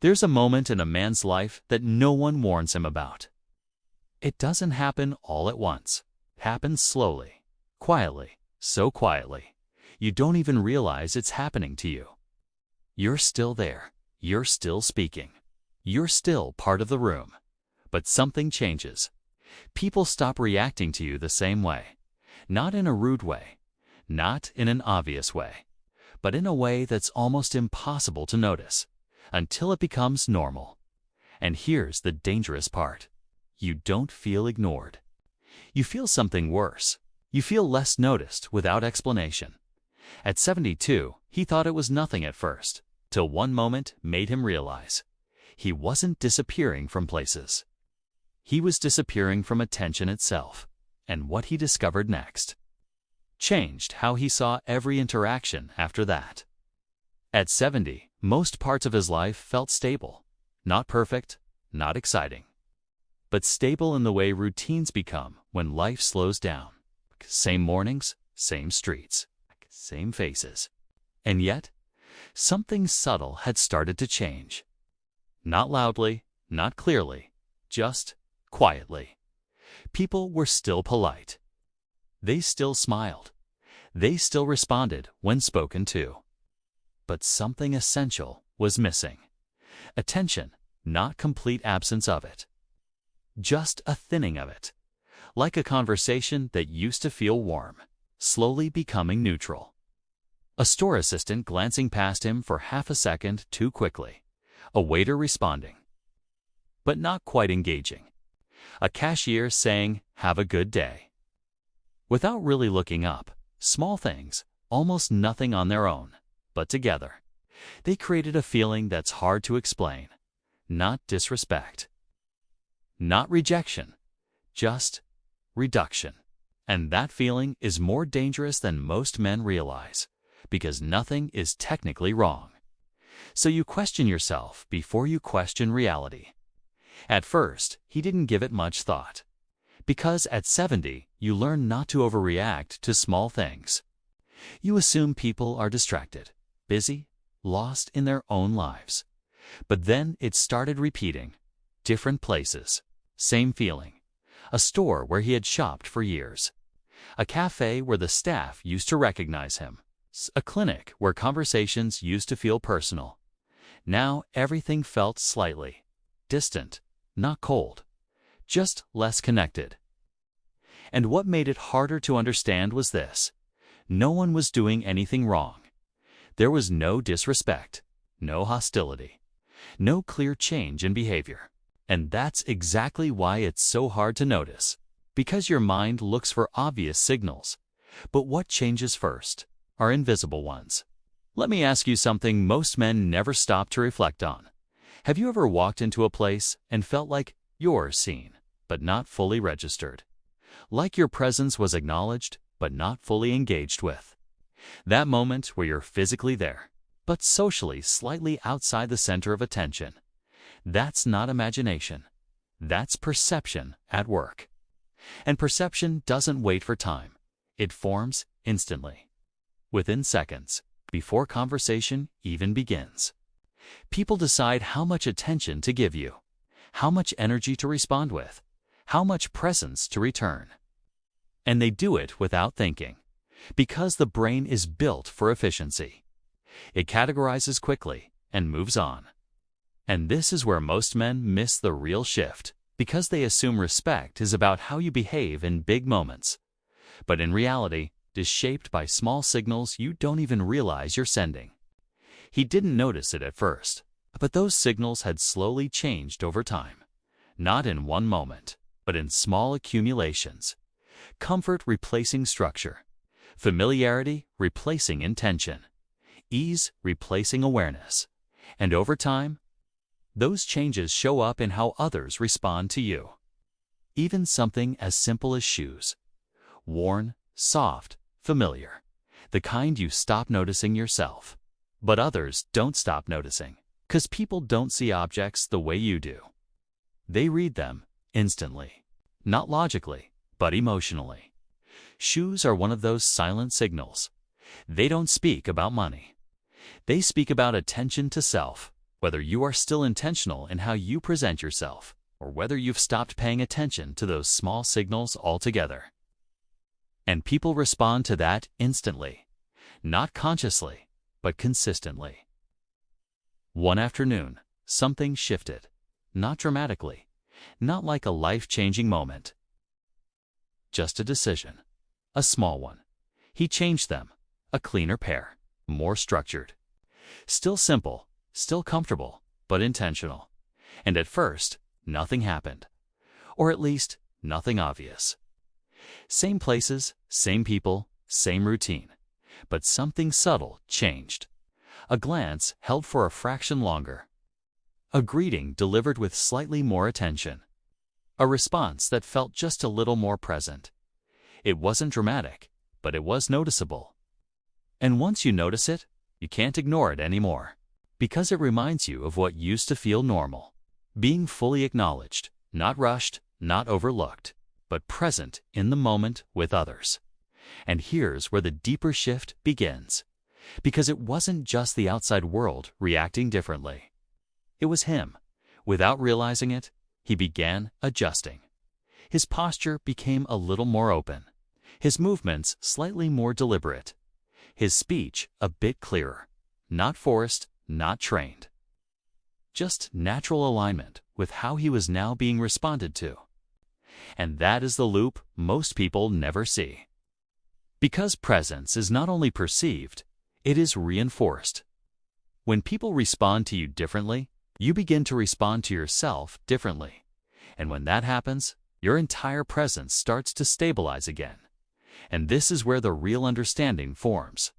There's a moment in a man's life that no one warns him about. It doesn't happen all at once. It happens slowly, quietly, so quietly, you don't even realize it's happening to you. You're still there. You're still speaking. You're still part of the room. But something changes. People stop reacting to you the same way. Not in a rude way, not in an obvious way, but in a way that's almost impossible to notice, until it becomes normal. And here's the dangerous part. You don't feel ignored. You feel something worse. You feel less noticed without explanation. At 72, he thought it was nothing at first, till one moment made him realize he wasn't disappearing from places. He was disappearing from attention itself, and what he discovered next changed how he saw every interaction after that. At 70, most parts of his life felt stable, not perfect, not exciting, but stable in the way routines become when life slows down. Same mornings, same streets, same faces. And yet, something subtle had started to change. Not loudly, not clearly, just quietly. People were still polite. They still smiled. They still responded when spoken to. But something essential was missing. Attention, not complete absence of it. Just a thinning of it. Like a conversation that used to feel warm, slowly becoming neutral. A store assistant glancing past him for half a second too quickly. A waiter responding, but not quite engaging. A cashier saying, "Have a good day," without really looking up. Small things, almost nothing on their own, but together, they created a feeling that's hard to explain. Not disrespect, not rejection, just reduction. And that feeling is more dangerous than most men realize, because nothing is technically wrong. So you question yourself before you question reality. At first, he didn't give it much thought. Because at 70, you learn not to overreact to small things. You assume people are distracted, busy, lost in their own lives. But then it started repeating. Different places, same feeling. A store where he had shopped for years. A cafe where the staff used to recognize him. A clinic where conversations used to feel personal. Now everything felt slightly distant, not cold, just less connected. And what made it harder to understand was this. No one was doing anything wrong. There was no disrespect, no hostility, no clear change in behavior. And that's exactly why it's so hard to notice. Because your mind looks for obvious signals. But what changes first are invisible ones. Let me ask you something most men never stop to reflect on. Have you ever walked into a place and felt like you're seen, but not fully registered? Like your presence was acknowledged, but not fully engaged with? That moment where you're physically there, but socially slightly outside the center of attention. That's not imagination. That's perception at work. And perception doesn't wait for time. It forms instantly, within seconds, before conversation even begins. People decide how much attention to give you, how much energy to respond with, how much presence to return. And they do it without thinking, because the brain is built for efficiency. It categorizes quickly and moves on. And this is where most men miss the real shift, because they assume respect is about how you behave in big moments. But in reality, it is shaped by small signals you don't even realize you're sending. He didn't notice it at first, but those signals had slowly changed over time. Not in one moment, but in small accumulations. Comfort replacing structure. Familiarity replacing intention. Ease replacing awareness. And over time, those changes show up in how others respond to you. Even something as simple as shoes. Worn, soft, familiar. The kind you stop noticing yourself. But others don't stop noticing, because people don't see objects the way you do. They read them instantly. Not logically, but emotionally. Shoes are one of those silent signals. They don't speak about money. They speak about attention to self. whether you are still intentional in how you present yourself, or whether you've stopped paying attention to those small signals altogether. And people respond to that instantly, not consciously, but consistently. One afternoon, something shifted, not dramatically, not like a life-changing moment. Just a decision, a small one. He changed them, a cleaner pair, more structured. Still simple, still comfortable, but intentional. And at first, nothing happened. Or at least, nothing obvious. Same places, same people, same routine. But something subtle changed. A glance held for a fraction longer. A greeting delivered with slightly more attention. A response that felt just a little more present. It wasn't dramatic, but it was noticeable. And once you notice it, you can't ignore it anymore. Because it reminds you of what used to feel normal. Being fully acknowledged, not rushed, not overlooked, but present in the moment with others. And here's where the deeper shift begins. Because it wasn't just the outside world reacting differently. It was him. Without realizing it, he began adjusting. His posture became a little more open. His movements slightly more deliberate. His speech a bit clearer. Not forced, not trained. Just natural alignment with how he was now being responded to. And that is the loop most people never see. Because presence is not only perceived, it is reinforced. When people respond to you differently, you begin to respond to yourself differently. And when that happens, your entire presence starts to stabilize again. And this is where the real understanding forms.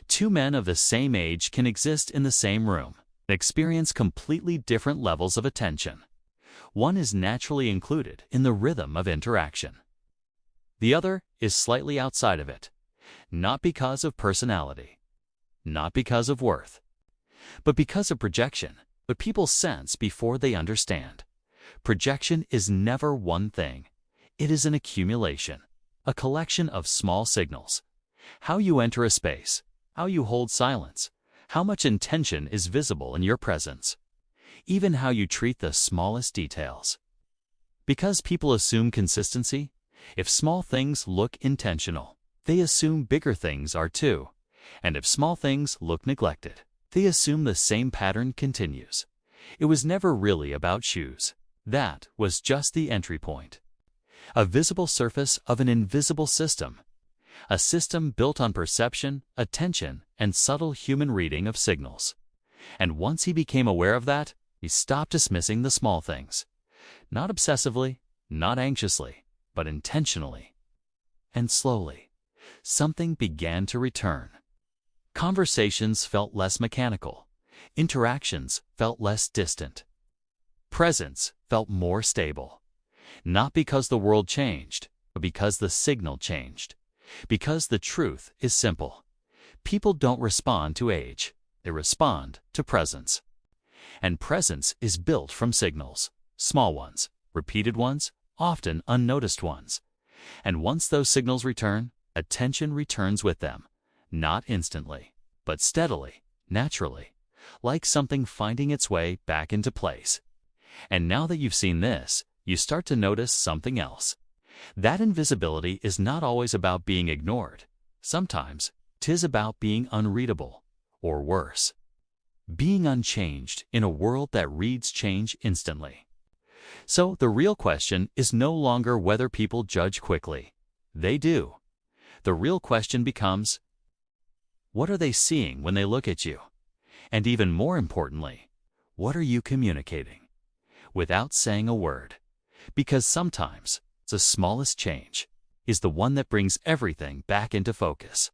Two men of the same age can exist in the same room and experience completely different levels of attention. One is naturally included in the rhythm of interaction. The other is slightly outside of it, not because of personality, not because of worth, but because of projection. But people sense before they understand. Projection is never one thing. It is an accumulation, a collection of small signals. How you enter a space, how you hold silence, how much intention is visible in your presence, even how you treat the smallest details. Because people assume consistency, if small things look intentional, they assume bigger things are too. And if small things look neglected, they assume the same pattern continues. It was never really about shoes. That was just the entry point. A visible surface of an invisible system. A system built on perception, attention, and subtle human reading of signals. And once he became aware of that, he stopped dismissing the small things. Not obsessively, not anxiously, but intentionally. And slowly, something began to return. Conversations felt less mechanical. Interactions felt less distant. Presence felt more stable. Not because the world changed, but because the signal changed. Because the truth is simple. People don't respond to age. They respond to presence. And presence is built from signals. Small ones, repeated ones, often unnoticed ones. And once those signals return, attention returns with them. Not instantly, but steadily, naturally, like something finding its way back into place. And now that you've seen this, you start to notice something else. That invisibility is not always about being ignored. Sometimes, 'tis about being unreadable, or worse. Being unchanged in a world that reads change instantly. So the real question is no longer whether people judge quickly. They do. The real question becomes, what are they seeing when they look at you? And even more importantly, what are you communicating? Without saying a word. Because sometimes, the smallest change is the one that brings everything back into focus.